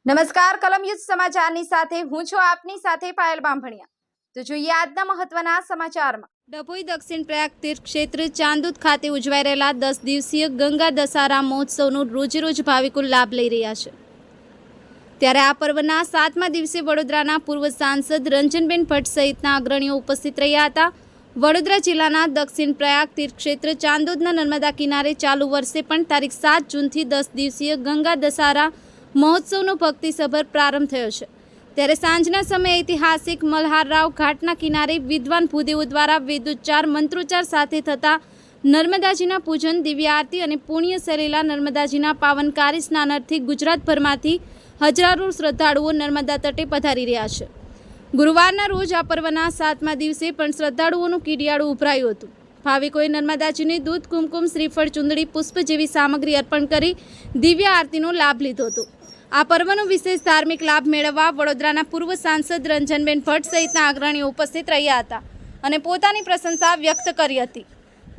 નમસ્કાર કલમ યુદ્ધ સમાચારની સાથે હું છું આપની સાથે પાયલ બાંભણિયા। તો જોઈએ આજના મહત્વના સમાચારમાં। ડભોઈ દક્ષિણ પ્રયાગ તીર્થ ક્ષેત્ર ચાંદોદ ખાતે ઉજવાઈ રહેલા 10 દિવસીય ગંગા દશહરા મહોત્સવનો રોજેરોજ ભાવિકો લાભ લઈ રહ્યા છે। ત્યારે આ પર્વના 7મા દિવસે વડોદરાના પૂર્વ સાંસદ રંજનબેન ભટ્ટ સહિતના અગ્રણીઓ ઉપસ્થિત રહ્યા હતા। વડોદરા જિલ્લાના દક્ષિણ પ્રયાગ તીર્થ ક્ષેત્ર ચાંદોદના નર્મદા કિનારે ચાલુ વર્ષે પણ તારીખ 7 જૂનથી 10 દિવસીય ગંગા દશહરા મહોત્સવનો ભક્તિસભર પ્રારંભ થયો છે। ત્યારે સાંજના સમયે ઐતિહાસિક મલ્હારરાવ ઘાટના કિનારે વિદ્વાન ભૂદેવો દ્વારા વેદોચ્ચાર મંત્રોચ્ચાર સાથે થતા નર્મદાજીના પૂજન, દિવ્ય આરતી અને પુણ્ય સરેલા નર્મદાજીના પાવનકારી સ્નાનાર્થી ગુજરાતભરમાંથી હજારો શ્રદ્ધાળુઓ નર્મદા તટે પધારી રહ્યા છે। ગુરુવારના રોજ આ પર્વના 7મા દિવસે પણ શ્રદ્ધાળુઓનું કીડિયાળું ઉભરાયું હતું। ભાવિકોએ નર્મદાજીને દૂધ, કુમકુમ, શ્રીફળ, ચુંદડી, પુષ્પ જેવી સામગ્રી અર્પણ કરી દિવ્ય આરતીનો લાભ લીધો હતો। આ પર્વનો વિશેષ ધાર્મિક લાભ મેળવવા વડોદરાના પૂર્વ સાંસદ રંજનબેન ભટ્ટ સહિતના અગ્રણીઓ ઉપસ્થિત રહ્યા હતા અને પોતાની પ્રશંસા વ્યક્ત કરી હતી।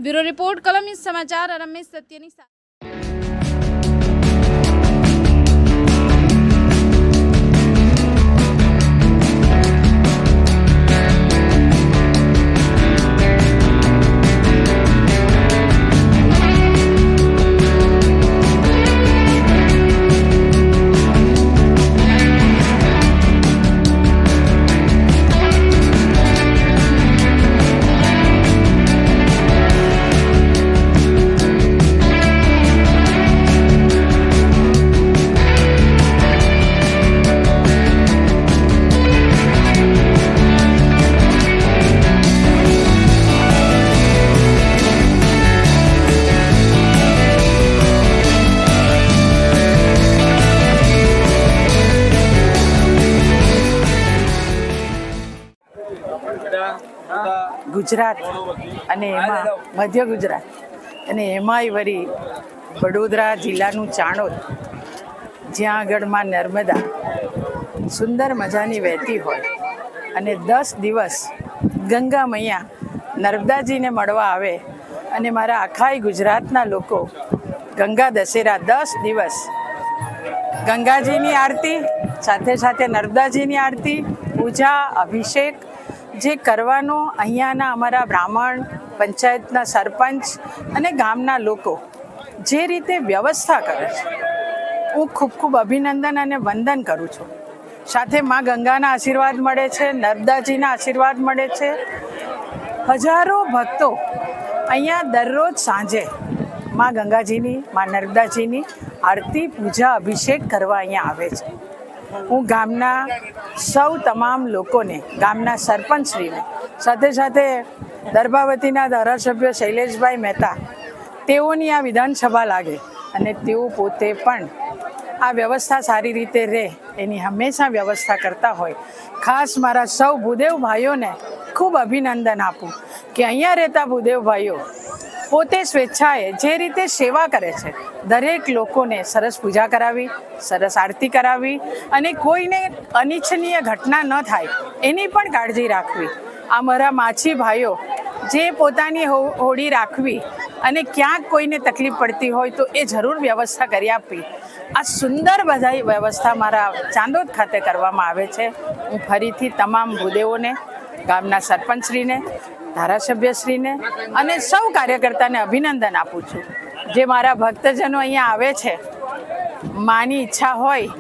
બ્યુરો રિપોર્ટ, કલમ યુદ્ધ સમાચાર, રમેશ સત્યની સાથે। ગુજરાત અને એમાં મધ્ય ગુજરાત અને એમાંય વળી વડોદરા જિલ્લાનું ચાણોદ, જ્યાં આગળમાં નર્મદા સુંદર મજાની વહેતી હોય અને 10 દિવસ ગંગા મૈયા નર્મદાજીને મળવા આવે અને મારા આખાય ગુજરાતના લોકો ગંગા દશેરા 10 દિવસ ગંગાજીની આરતી સાથે સાથે નર્મદાજીની આરતી, પૂજા, અભિષેક જે કરવાનો અહીંયાના અમારા બ્રાહ્મણ, પંચાયતના સરપંચ અને ગામના લોકો જે રીતે વ્યવસ્થા કરે છે, હું ખૂબ ખૂબ અભિનંદન અને વંદન કરું છું। સાથે મા ગંગાના આશીર્વાદ મળે છે, નર્મદાજીના આશીર્વાદ મળે છે। હજારો ભક્તો અહીંયા દરરોજ સાંજે મા ગંગાજીની, મા નર્મદાજીની આરતી, પૂજા, અભિષેક કરવા અહીંયા આવે છે। હું ગામના સૌ તમામ લોકોને, ગામના સરપંચશ્રીને, સાથે સાથે દર્ભાવતીના ધારાસભ્ય શૈલેષભાઈ મહેતા, તેઓની આ વિધાનસભા લાગે અને તેઓ પોતે પણ આ વ્યવસ્થા સારી રીતે રહે એની હંમેશા વ્યવસ્થા કરતા હોય। ખાસ મારા સૌ ભૂદેવ ભાઈઓને ખૂબ અભિનંદન આપું કે અહીંયા રહેતા ભૂદેવ ભાઈઓ પોતે સ્વેચ્છાએ જે રીતે સેવા કરે છે, દરેક લોકોને સરસ પૂજા કરાવી, સરસ આરતી કરાવી અને કોઈને અનિચ્છનીય ઘટના ન થાય એની પણ કાળજી રાખવી। આ મારા માછી ભાઈઓ જે પોતાની હોડી રાખવી અને ક્યાંક કોઈને તકલીફ પડતી હોય તો એ જરૂર વ્યવસ્થા કરી આપવી। આ સુંદર બધાઈ વ્યવસ્થા મારા ચાંદોદ ખાતે કરવામાં આવે છે। હું ફરીથી તમામ ભૂદેવોને, ગામના સરપંચશ્રીને, ધારાસભ્યશ્રીને અને સૌ કાર્યકર્તાને અભિનંદન આપું છું। જે મારા ભક્તજનો અહીંયા આવે છે, માની ઈચ્છા હોય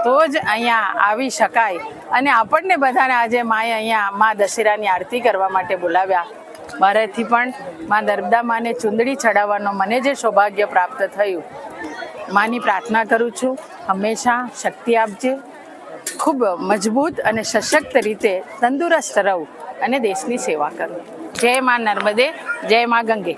તો જ અહીંયા આવી શકાય અને આપણને બધાને આજે માએ અહીંયા મા દશેરાની આરતી કરવા માટે બોલાવ્યા। મારાથી પણ મા નર્મદા માને ચુંદડી ચડાવવાનો મને જે સૌભાગ્ય પ્રાપ્ત થયું, માની પ્રાર્થના કરું છું હંમેશા શક્તિ આપજે, ખૂબ મજબૂત અને સશક્ત રીતે તંદુરસ્ત રહું અને દેશની સેવા કરું। જય મા નર્મદે, જય મા ગંગે।